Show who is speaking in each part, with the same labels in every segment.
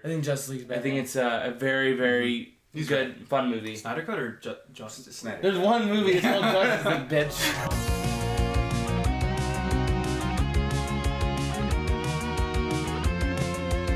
Speaker 1: I think Justice League's better.
Speaker 2: I think it's a very, very good, fun movie.
Speaker 3: Snyder Cut or Justice
Speaker 4: Snyder.
Speaker 1: There's one movie, it's called Justice League, bitch.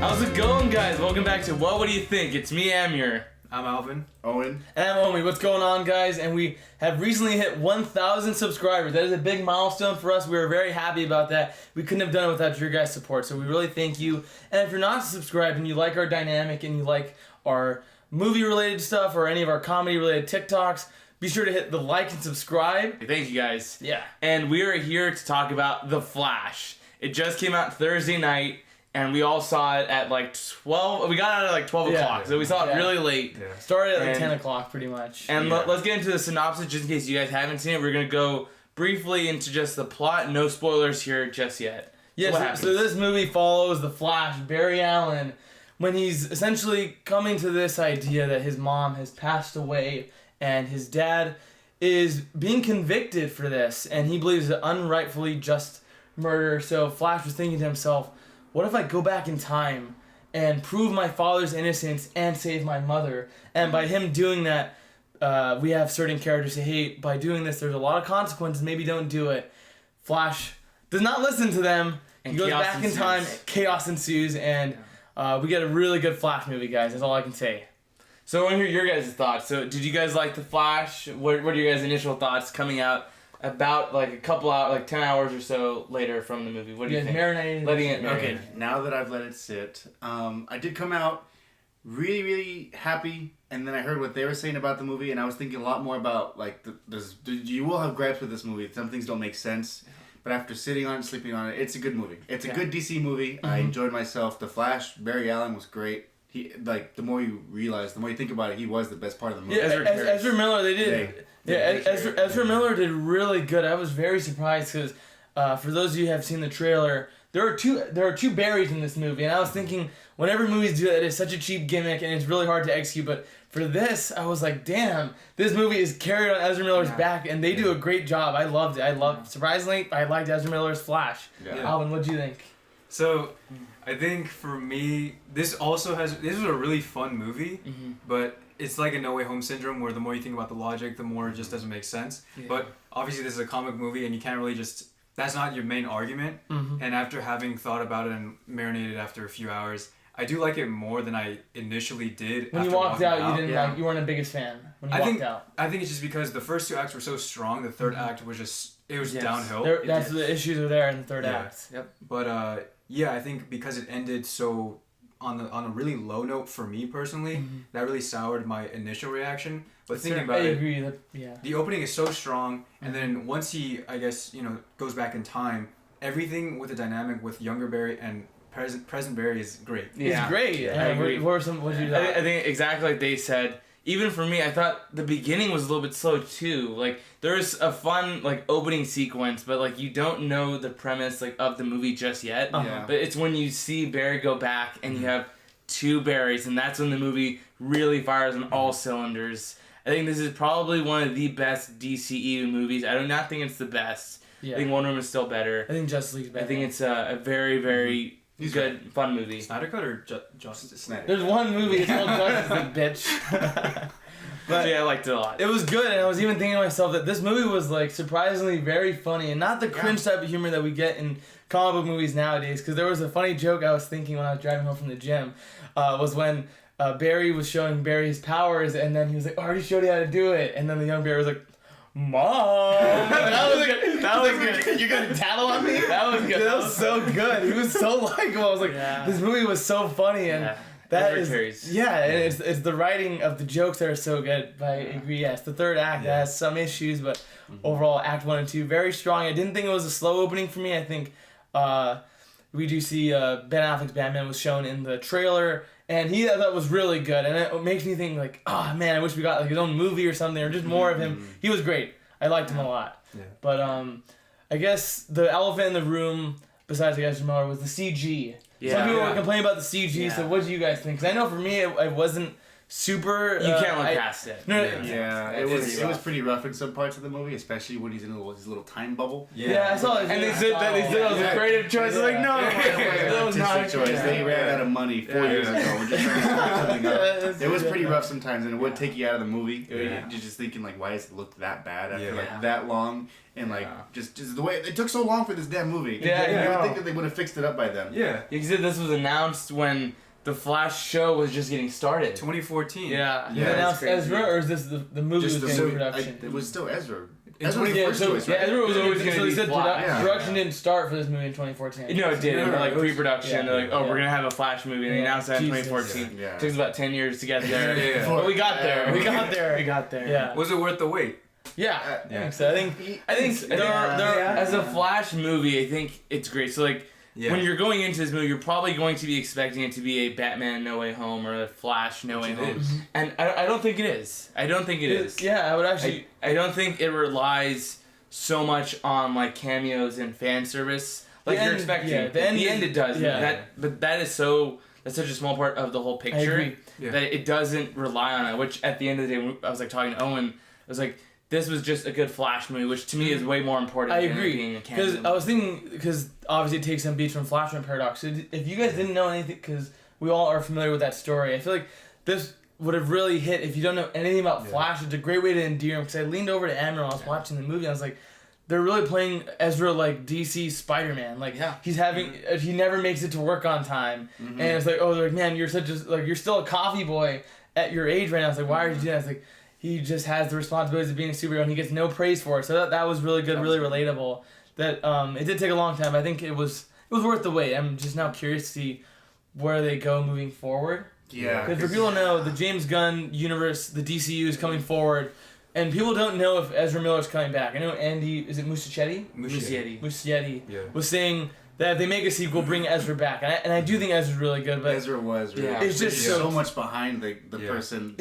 Speaker 2: How's it going, guys? Welcome back to What Do You Think? It's me, Amir.
Speaker 3: I'm Alvin.
Speaker 4: Owen.
Speaker 1: And I'm Omi. What's going on, guys? And we have recently hit 1,000 subscribers. That is a big milestone for us. We are very happy about that. We couldn't have done it without your guys' support, so we really thank you. And if you're not subscribed and you like our dynamic and you like our movie-related stuff or any of our comedy-related TikToks, be sure to hit the like and subscribe.
Speaker 2: Thank you, guys.
Speaker 1: Yeah.
Speaker 2: And we are here to talk about The Flash. It just came out Thursday night, and we all saw it at like 12. We got out at like 12 o'clock, so we saw it really late.
Speaker 3: Yeah.
Speaker 1: Started at like
Speaker 2: And-
Speaker 1: 10 o'clock, pretty much.
Speaker 2: And let's get into the synopsis just in case you guys haven't seen it. We're going to go briefly into just the plot. No spoilers here just yet.
Speaker 1: Yeah,
Speaker 2: what
Speaker 1: so this movie follows the Flash, Barry Allen, when he's essentially coming to this idea that his mom has passed away and his dad is being convicted for this, and he believes it unrightfully just murder. So Flash was thinking to himself, what if I go back in time and prove my father's innocence and save my mother? And by him doing that, we have certain characters say, hey, by doing this, there's a lot of consequences. Maybe don't do it. Flash does not listen to them. He goes back in time. Chaos ensues, and we get a really good Flash movie, guys. That's all I can say.
Speaker 2: So I want to hear your guys' thoughts. So did you guys like The Flash? What are your guys' initial thoughts coming out about like a couple hours, like 10 hours or so later from the movie? What do you think?
Speaker 1: Marinating.
Speaker 2: Letting it marinate.
Speaker 4: Okay, now that I've let it sit, I did come out really, really happy, and then I heard what they were saying about the movie, and I was thinking a lot more about like you will have gripes with this movie. Some things don't make sense, but after sitting on it, sleeping on it, it's a good movie. It's a good DC movie. I enjoyed myself. The Flash, Barry Allen was great. He the more you realize, the more you think about it, he was the best part of the movie.
Speaker 1: Yeah, Ezra Miller, they did. Ezra Miller did really good. I was very surprised because for those of you who have seen the trailer, there are two Barrys in this movie, and I was thinking whenever movies do that, it's such a cheap gimmick and it's really hard to execute. But for this, I was like, damn, this movie is carried on Ezra Miller's back, and they do a great job. I loved it. Surprisingly, I liked Ezra Miller's Flash.
Speaker 4: Yeah.
Speaker 1: Alvin, what'd you think?
Speaker 3: So, I think for me, this was a really fun movie, but it's like a No Way Home syndrome where the more you think about the logic, the more it just doesn't make sense.
Speaker 1: Yeah.
Speaker 3: But obviously this is a comic movie and you can't really that's not your main argument. And after having thought about it and marinated after a few hours, I do like it more than I initially did.
Speaker 1: When you walked out, you weren't the biggest fan when you walked out.
Speaker 3: I think it's just because the first two acts were so strong, the third act was downhill.
Speaker 1: That's the issues are there in the third act. Yep.
Speaker 3: But yeah, I think because it ended so on a really low note for me personally, that really soured my initial reaction. But thinking about it,
Speaker 1: I agree.
Speaker 3: the opening is so strong, and then once he, I guess, goes back in time, everything with the dynamic with younger Barry and present Barry is great.
Speaker 1: It's great.
Speaker 2: Yeah, I agree.
Speaker 1: What you thought?
Speaker 2: I think exactly like they said. Even for me, I thought the beginning was a little bit slow too. Like there was a fun like opening sequence, but like you don't know the premise like of the movie just yet. But it's when you see Barry go back and you have two Barrys, and that's when the movie really fires on all cylinders. I think this is probably one of the best DCEU movies. I do not think it's the best.
Speaker 1: Yeah.
Speaker 2: I think Wonder Woman is still better.
Speaker 1: I think Justice League's better.
Speaker 2: I think it's a very, very good, fun movie.
Speaker 3: Snyder Cut or Justice
Speaker 4: Snyder.
Speaker 1: There's one movie, it's called Justice League, bitch.
Speaker 2: But yeah, I liked it a lot.
Speaker 1: It was good, and I was even thinking to myself that this movie was like surprisingly very funny, and not the cringe type of humor that we get in comic book movies nowadays. Because there was a funny joke I was thinking when I was driving home from the gym, was when Barry was showing Barry his powers, and then he was like, "I already showed you how to do it," and then the young Barry was like, "Mom." That was good. That was good. You're gonna tattle on me? That was good. That was so good. He was so likable. I was like, this movie was so funny, and that is and it's the writing of the jokes that are so good. But I agree. Yes, the third act has some issues, but overall, Act 1 and 2 very strong. I didn't think it was a slow opening for me. I think we do see Ben Affleck's Batman was shown in the trailer. And that was really good, and it makes me think like, oh man, I wish we got like his own movie or something, or just more of him. He was great. I liked him a lot. Yeah. But I guess the elephant in the room, besides I guess was the CG. Some people were complaining about the CG. So what do you guys think? Because I know for me it wasn't super.
Speaker 2: You can't look past it.
Speaker 1: No,
Speaker 4: Yeah, it was pretty rough in some parts of the movie, especially when he's in his little time bubble.
Speaker 1: Yeah, I saw it.
Speaker 2: And they said that was a creative choice. I was like, no, that was not a choice.
Speaker 4: They ran out of money 4 years ago. We're just trying to start something up. It was pretty rough sometimes, and it would take you out of the movie. You're just thinking like, why does it look that bad after like that long? And like just the way it took so long for this damn movie. You would think that they would have fixed it up by then.
Speaker 2: Yeah, because this was announced when the Flash show was just getting started.
Speaker 3: 2014.
Speaker 1: Yeah. They announced Ezra, or is this the movie was getting production?
Speaker 4: It was still Ezra.
Speaker 1: Ezra was the first choice, right? Ezra was always going to be Flash. Production didn't start for this movie in 2014.
Speaker 2: No, it didn't. Like pre-production, they're like, we're gonna have a Flash movie, and they announced that in 2014.
Speaker 4: Yeah.
Speaker 2: It took us about 10 years to get there. But we got there. We got there.
Speaker 1: Yeah.
Speaker 3: Was it worth the wait?
Speaker 1: Yeah, I think so. I think
Speaker 2: as a Flash movie, I think it's great. So like, when you're going into this movie, you're probably going to be expecting it to be a Batman No Way Home or a Flash No Way Home, and I don't think it is. I don't think it is.
Speaker 1: Yeah, I would actually.
Speaker 2: I don't think it relies so much on like cameos and fan service like you're expecting.
Speaker 1: Yeah, the end
Speaker 2: it does.
Speaker 1: Yeah.
Speaker 2: But that's such a small part of the whole picture that it doesn't rely on it. Which at the end of the day, I was like talking to Owen. I was like, this was just a good Flash movie, which to me is way more important.
Speaker 1: I
Speaker 2: than
Speaker 1: agree.
Speaker 2: Being a cameo.
Speaker 1: Because I was thinking, because obviously it takes some beats from Flashpoint Paradox. So if you guys didn't know anything, because we all are familiar with that story, I feel like this would have really hit if you don't know anything about Flash. It's a great way to endear him. Because I leaned over to Admiral, I was watching the movie, and I was like, they're really playing Ezra like DC Spider-Man. Like he's having, he never makes it to work on time, and it's like, oh, they're like, man, you're you're still a coffee boy at your age right now. It's like, why are you doing that? It's like, he just has the responsibilities of being a superhero, and he gets no praise for it. So that was really good, really relatable. That it did take a long time. I think it was worth the wait. I'm just now curious to see where they go moving forward.
Speaker 4: Yeah.
Speaker 1: Because for people to know, the James Gunn universe, the DCEU is coming forward, and people don't know if Ezra Miller's coming back. I know Andy, is it Muschietti? Was saying that if they make a sequel, bring Ezra back. And I do think Ezra's really good, but
Speaker 4: Ezra was really good.
Speaker 1: It's just
Speaker 4: so much behind the person.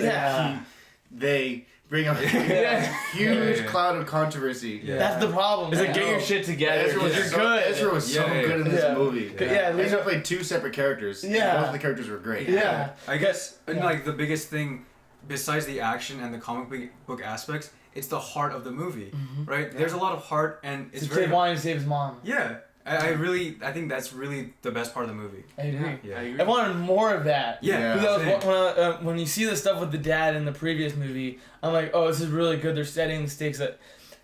Speaker 4: They bring up a huge cloud of controversy.
Speaker 1: Yeah. That's the problem.
Speaker 2: It's like, get your shit together.
Speaker 4: Ezra was so good in this movie. Ezra played two separate characters.
Speaker 1: Yeah.
Speaker 4: Both of the characters were great.
Speaker 1: Yeah.
Speaker 3: I guess, like, the biggest thing, besides the action and the comic book aspects, it's the heart of the movie, right? There's a lot of heart, and it's very...
Speaker 1: wanting to save his mom.
Speaker 3: Yeah. I think that's really the best part of the movie.
Speaker 1: I agree.
Speaker 3: Yeah.
Speaker 1: I wanted more of that.
Speaker 3: Yeah.
Speaker 1: Because when you see the stuff with the dad in the previous movie, I'm like, oh, this is really good. They're setting the stakes that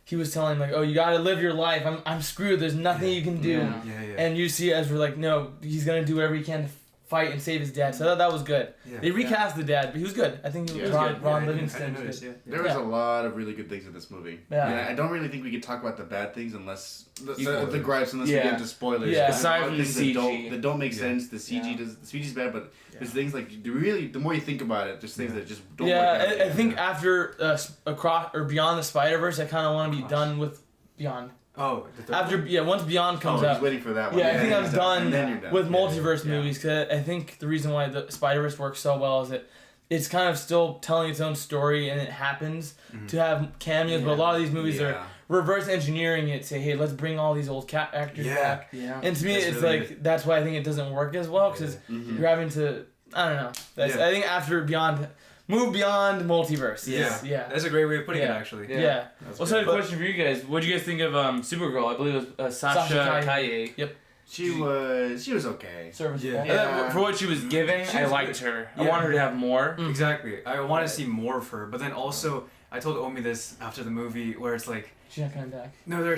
Speaker 1: he was telling him, like, oh, you gotta live your life. I'm screwed. There's nothing you can do.
Speaker 3: Yeah.
Speaker 1: And you see Ezra like, no, he's gonna do whatever he can to fight and save his dad. So that was good. Yeah. They recast the dad, but he was good. I think Ron Livingston was good.
Speaker 4: There was a lot of really good things in this movie. Yeah. And I don't really think we could talk about the bad things unless the gripes unless we get into spoilers.
Speaker 1: Yeah.
Speaker 2: Aside from the CG
Speaker 4: that don't make sense. The CG's bad, but there's things like the more you think about it, there's things that just don't work out.
Speaker 1: I think after across or Beyond the Spider-Verse, I kind of want to be done with Beyond.
Speaker 3: Oh,
Speaker 1: once Beyond comes out.
Speaker 4: He's waiting for that one.
Speaker 1: Yeah, I think I'm done with multiverse
Speaker 4: Yeah.
Speaker 1: movies, because I think the reason why the Spider-Verse works so well is that it's kind of still telling its own story, and it happens to have cameos, but a lot of these movies are reverse engineering it, say, hey, let's bring all these old actors back. Yeah. And to me, it's really like, that's why I think it doesn't work as well, because you're having to, I don't know. I think after Beyond... Move beyond multiverse.
Speaker 3: Yeah. That's a great way of putting it, actually.
Speaker 1: Yeah.
Speaker 2: Well, so I have a question for you guys. What did you guys think of Supergirl? I believe it was Sasha Calle.
Speaker 1: Yep.
Speaker 4: She was okay.
Speaker 1: Serviceable.
Speaker 2: Yeah. For what she was given, I liked her. I wanted her to have more.
Speaker 3: Exactly. I wanted to see more of her, but then also, I told Omi this after the movie, where it's like...
Speaker 1: She's not coming back.
Speaker 3: No, there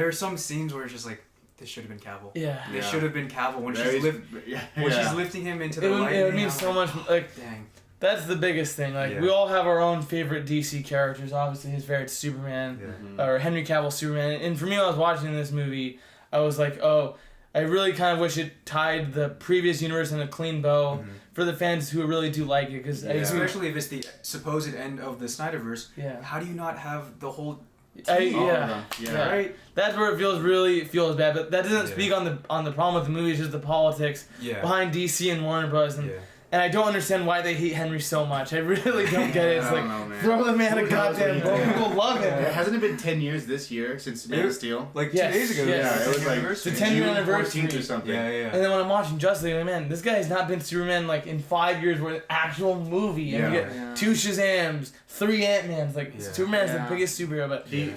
Speaker 3: are some scenes where it's just like, this should have been Cavill.
Speaker 1: Yeah.
Speaker 3: This should have been Cavill when she's lifting him into the light.
Speaker 1: It means so much, like...
Speaker 3: Dang.
Speaker 1: That's the biggest thing. Like, we all have our own favorite DC characters. Obviously, his favorite Superman, or Henry Cavill Superman. And for me, when I was watching this movie, I was like, oh, I really kind of wish it tied the previous universe in a clean bow for the fans who really do like it. Cause
Speaker 3: especially if it's the supposed end of the Snyderverse. How do you not have the whole
Speaker 1: Right. That's where it feels bad. But that doesn't speak on the problem with the movie. It's just the politics behind DC and Warner Bros. And I don't understand why they hate Henry so much. I really don't get it. It's like, throw the man a goddamn bone. People love him.
Speaker 4: Hasn't it been 10 years this year since Man of Steel?
Speaker 3: Like 2 days ago.
Speaker 1: Yes.
Speaker 4: Yeah, it was like
Speaker 1: it's a 10-year anniversary
Speaker 4: or something.
Speaker 3: Yeah.
Speaker 1: And then when I'm watching Justice League, I'm like, man, this guy has not been Superman like in 5 years with an actual movie. And you get 2 Shazams, 3 Ant-Mans. Like Superman's the biggest superhero, but we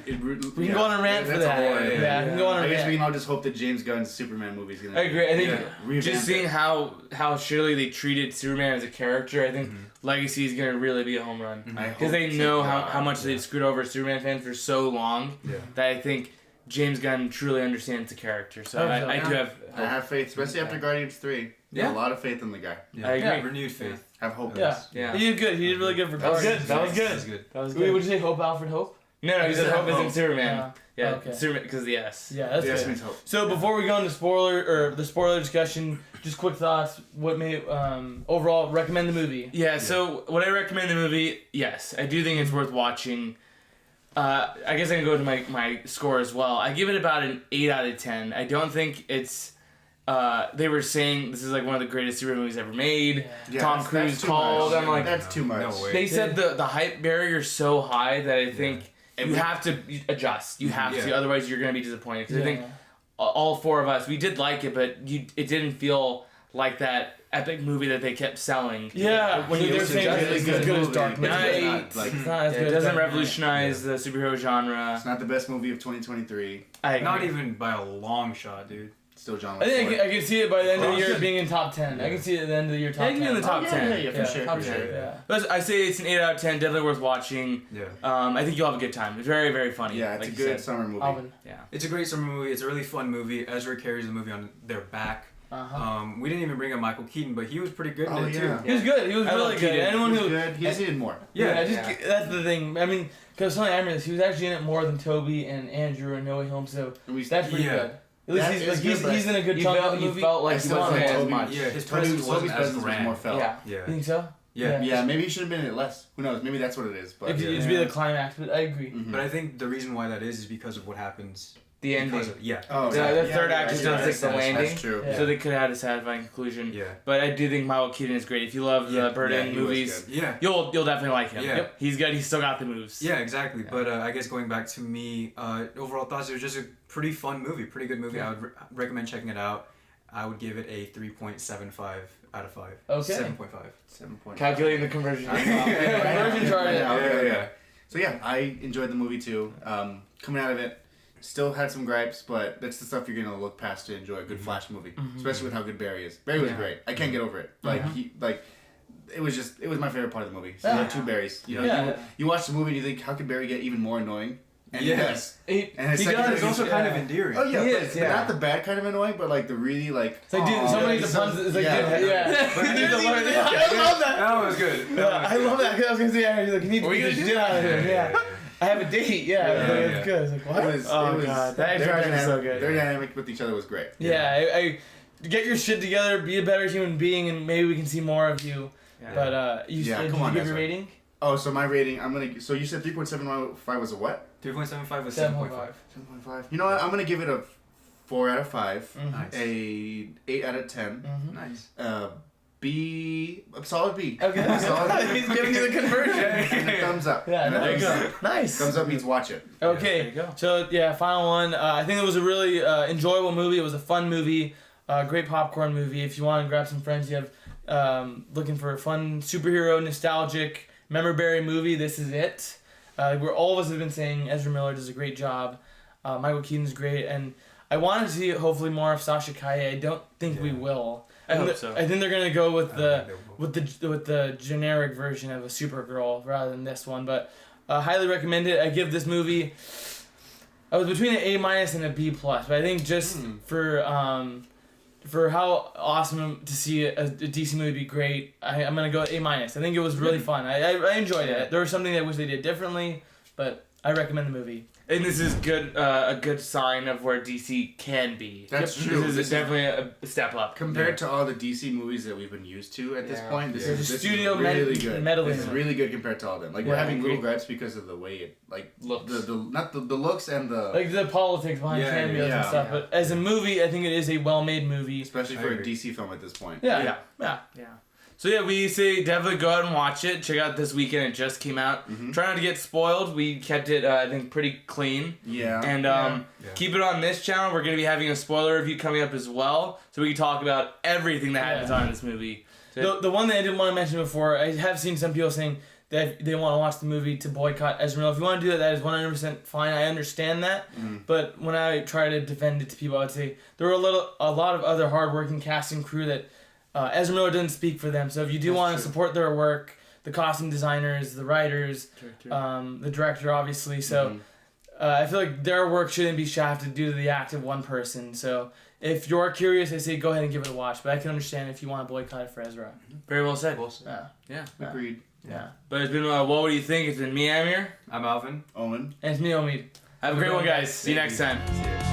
Speaker 1: can go on a rant for that. Yeah, we can go on a rant.
Speaker 4: I guess we can all just hope that James Gunn's Superman movie is gonna.
Speaker 2: I agree. I think just seeing how shittily they treated Superman as a character, I think Legacy is gonna really be a home run because they know how much they've screwed over Superman fans for so long that I think James Gunn truly understands the character. So I do have hope.
Speaker 4: I have faith, especially after Guardians 3.
Speaker 2: Yeah,
Speaker 4: a lot of faith in the guy.
Speaker 2: I agree.
Speaker 3: Renewed faith.
Speaker 4: Have hope.
Speaker 1: Yeah, he did good. He did really good for Guardians.
Speaker 2: That was good.
Speaker 1: That was good. Wait, would you say Hope Alfred Hope?
Speaker 2: No, he said hope is in Superman. Yeah,
Speaker 1: okay.
Speaker 2: Superman because the S.
Speaker 1: Yeah, that's
Speaker 4: Yes
Speaker 1: good.
Speaker 4: means hope.
Speaker 1: So before we go into the spoiler discussion, just quick thoughts. What made overall recommend the movie?
Speaker 2: Yeah, so would I recommend the movie? Yes, I do think it's worth watching. I guess I can go to my score as well. I give it about an 8 out of 10. I don't think it's. They were saying this is like one of the greatest superhero movies ever made.
Speaker 4: Yeah,
Speaker 2: Tom
Speaker 4: that's
Speaker 2: Cruise
Speaker 4: too
Speaker 2: called.
Speaker 4: much.
Speaker 2: I'm like,
Speaker 4: that's too much.
Speaker 3: No way.
Speaker 2: they said the hype barrier is so high that I think you have to adjust. You have to, otherwise you're gonna be disappointed. Because I think all 4 of us, we did like it, but it didn't feel like that epic movie that they kept selling.
Speaker 1: Yeah,
Speaker 4: when
Speaker 1: they're saying it's as good as Dark
Speaker 4: movie,
Speaker 1: Knight.
Speaker 4: it's not, like,
Speaker 1: It's not as
Speaker 2: It
Speaker 1: good as
Speaker 2: doesn't
Speaker 1: Dark Knight.
Speaker 2: revolutionize the superhero genre.
Speaker 4: It's not the best movie of 2023.
Speaker 2: I agree.
Speaker 3: Not even by a long shot, dude.
Speaker 4: Still John.
Speaker 1: I think I can see it by the end of the year
Speaker 4: Good.
Speaker 1: being in top 10. I can see it at the end of the year top 10.
Speaker 2: Yeah, you can be in the top 10.
Speaker 4: Yeah, for sure.
Speaker 1: top
Speaker 4: For
Speaker 1: 10,
Speaker 4: sure.
Speaker 1: yeah.
Speaker 2: But I say it's an 8 out of 10. Definitely worth watching.
Speaker 3: Yeah.
Speaker 2: I think you'll have a good time. It's very, very funny.
Speaker 4: Yeah, it's
Speaker 2: like
Speaker 4: a
Speaker 2: you
Speaker 4: good
Speaker 2: said.
Speaker 4: summer movie.
Speaker 1: Alvin.
Speaker 2: Yeah.
Speaker 3: It's a great summer movie. It's a really fun movie. Ezra carries the movie on their back. We didn't even bring up Michael Keaton, but he was pretty good in it too.
Speaker 1: He was good. He was
Speaker 2: I
Speaker 1: really
Speaker 2: love
Speaker 1: good.
Speaker 2: Keaton.
Speaker 1: Anyone
Speaker 4: He was
Speaker 1: who
Speaker 4: good. He just needed more.
Speaker 1: that's the thing. I mean, because something I remember this, he was actually in it more than Toby and Andrew and No Way Home, so that's pretty good. At least
Speaker 4: That is good,
Speaker 1: he's in a good chunk of the
Speaker 2: You
Speaker 1: movie.
Speaker 2: felt like
Speaker 4: I
Speaker 2: he
Speaker 4: still
Speaker 2: wasn't
Speaker 4: think
Speaker 2: as
Speaker 4: Toby-
Speaker 2: much.
Speaker 3: Yeah, his
Speaker 4: Toby's
Speaker 3: presence wasn't as
Speaker 4: presence was
Speaker 3: grand.
Speaker 4: more felt.
Speaker 1: Yeah.
Speaker 3: Yeah.
Speaker 1: You think so?
Speaker 3: Yeah.
Speaker 4: Yeah, maybe he should have been in it less. Who knows? Maybe that's what it is. But
Speaker 1: It could just be the climax, but I agree.
Speaker 3: But I think the reason why that is because of what happens.
Speaker 2: The ending.
Speaker 4: Oh,
Speaker 2: The
Speaker 4: yeah.
Speaker 2: third act just doesn't take the landing.
Speaker 4: That's true.
Speaker 1: Yeah.
Speaker 2: So they could have had a satisfying conclusion.
Speaker 3: Yeah.
Speaker 2: But I do think Michael Keaton is great. If you love the Burton
Speaker 4: he was
Speaker 2: movies,
Speaker 4: good.
Speaker 3: Yeah.
Speaker 2: you'll definitely like him.
Speaker 3: Yeah.
Speaker 2: Yep. He's good. He's still got the moves.
Speaker 3: Yeah, exactly. But I guess going back to me, overall thoughts, it was just a pretty fun movie, pretty good movie.
Speaker 1: Yeah.
Speaker 3: I would recommend checking it out. I would give it a 3.75 out of 5.
Speaker 1: Okay.
Speaker 3: 7.5.
Speaker 4: 7 points.
Speaker 2: Calculating the conversion.
Speaker 1: Conversion chart.
Speaker 3: Yeah.
Speaker 4: So yeah, I enjoyed the movie too. Coming out of it, still had some gripes, but that's the stuff you're gonna look past to enjoy a good Flash movie, especially with how good Barry is. Barry was great. I can't get over it. It was my favorite part of the movie. So there are 2 Barrys. You know, you watch the movie and you think, how could Barry get even more annoying? And
Speaker 3: Yes.
Speaker 1: He
Speaker 4: And
Speaker 3: He does. It's also kind of endearing.
Speaker 4: Oh yeah,
Speaker 1: He
Speaker 4: but,
Speaker 1: is,
Speaker 4: but
Speaker 1: yeah.
Speaker 4: not the bad kind of annoying, but like the really like.
Speaker 1: It's like, dude, somebody
Speaker 4: yeah,
Speaker 1: the puns. It's like,
Speaker 4: yeah.
Speaker 1: dude, yeah.
Speaker 3: But
Speaker 1: Dude,
Speaker 3: he
Speaker 1: the
Speaker 3: doesn't
Speaker 1: one-
Speaker 3: even-
Speaker 1: I love that.
Speaker 3: That was good.
Speaker 1: Yeah, I love that. 'Cause I was gonna say, yeah, he's like, you need to
Speaker 2: What are you
Speaker 1: get the
Speaker 2: gonna
Speaker 1: shit out of here.
Speaker 3: Yeah.
Speaker 1: Yeah. I have a date. Yeah,
Speaker 3: Yeah.
Speaker 1: it's good. It's like, what?
Speaker 4: It was,
Speaker 2: God, that
Speaker 4: their
Speaker 2: interaction was so
Speaker 4: dynamic-
Speaker 2: good.
Speaker 4: Their dynamic with each other was great.
Speaker 1: Yeah, I get your shit together, be a better human being, and maybe we can see more of you.
Speaker 2: Yeah.
Speaker 1: But you
Speaker 4: Yeah,
Speaker 1: did
Speaker 4: come
Speaker 1: you
Speaker 4: on,
Speaker 1: give your
Speaker 4: Ezra.
Speaker 1: rating?
Speaker 4: Oh, so my rating, so you said 3.75 was a what?
Speaker 3: 3.75 was
Speaker 1: 7.5.
Speaker 3: 7.5.
Speaker 4: 7.5. You know what? I'm gonna give it a 4 out of 5.
Speaker 3: Nice.
Speaker 4: A 8 out of 10.
Speaker 1: Mm-hmm.
Speaker 3: Nice.
Speaker 4: A solid B.
Speaker 1: Okay.
Speaker 4: Solid B.
Speaker 1: He's giving you the conversion.
Speaker 4: And a thumbs up.
Speaker 1: Yeah,
Speaker 4: And a
Speaker 1: there you
Speaker 4: thumbs
Speaker 1: go.
Speaker 4: up.
Speaker 1: Nice.
Speaker 4: Thumbs up means watch it.
Speaker 1: Okay,
Speaker 2: there you go.
Speaker 1: so yeah, final one. I think it was a really enjoyable movie. It was a fun movie, great popcorn movie. If you want to grab some friends, you have looking for a fun superhero, nostalgic, memorable movie. This is it. Where all of us have been saying Ezra Miller does a great job. Michael Keaton's great, and I want to see hopefully more of Sasha Kaye. I don't think we will.
Speaker 2: I hope so.
Speaker 1: I think they're gonna go with the generic version of a Supergirl rather than this one. But highly recommend it. I give this movie. I was between an A- and a B+, but I think just for how awesome to see a DC movie be great, I'm gonna go with A-. I think it was really fun. I enjoyed it. There was something I wish they did differently, but I recommend the movie.
Speaker 2: And this is good, a good sign of where DC can be.
Speaker 4: That's true.
Speaker 2: This is definitely a step up.
Speaker 4: Compared to all the DC movies that we've been used to at this point, this
Speaker 1: The
Speaker 4: is
Speaker 1: studio
Speaker 4: really good.
Speaker 1: meddling.
Speaker 4: This is really good compared to all of them. Like
Speaker 1: Yeah,
Speaker 4: we're
Speaker 1: I
Speaker 4: having
Speaker 1: agree.
Speaker 4: little gripes because of the way it
Speaker 2: Looks.
Speaker 4: the looks and the
Speaker 1: Like the politics behind
Speaker 3: Yeah,
Speaker 1: cameos
Speaker 4: yeah,
Speaker 1: and stuff,
Speaker 2: yeah.
Speaker 1: but as a movie, I think it is a well-made movie.
Speaker 4: especially
Speaker 3: I
Speaker 4: for a
Speaker 3: agree.
Speaker 4: DC film at this point.
Speaker 1: Yeah.
Speaker 2: Yeah.
Speaker 1: Yeah.
Speaker 2: Yeah. So yeah, we say definitely go out and watch it. Check out this weekend. It just came out. Try not to get spoiled. We kept it, I think, pretty clean.
Speaker 4: Yeah.
Speaker 2: And keep it on this channel. We're going to be having a spoiler review coming up as well. So we can talk about everything that happens on this movie. So
Speaker 1: the one thing I didn't want to mention before, I have seen some people saying that they want to watch the movie to boycott Ezra Miller. If you want to do that, that is 100% fine. I understand that. But when I try to defend it to people, I would say there were a lot of other hardworking cast and crew that Ezra Miller doesn't speak for them. So if you do want to support their work, the costume designers, the writers, the director, obviously. So I feel like their work shouldn't be shafted due to the act of one person. So if you're curious, I say go ahead and give it a watch. But I can understand if you want to boycott it for Ezra.
Speaker 2: very well said.
Speaker 1: Yeah.
Speaker 4: Agreed.
Speaker 1: Yeah.
Speaker 2: But it's been, what do you think? It's been me, Amir.
Speaker 3: I'm Alvin.
Speaker 4: Owen.
Speaker 1: And it's me, Omid.
Speaker 2: Have a great one, guys. See you next time.
Speaker 3: See ya.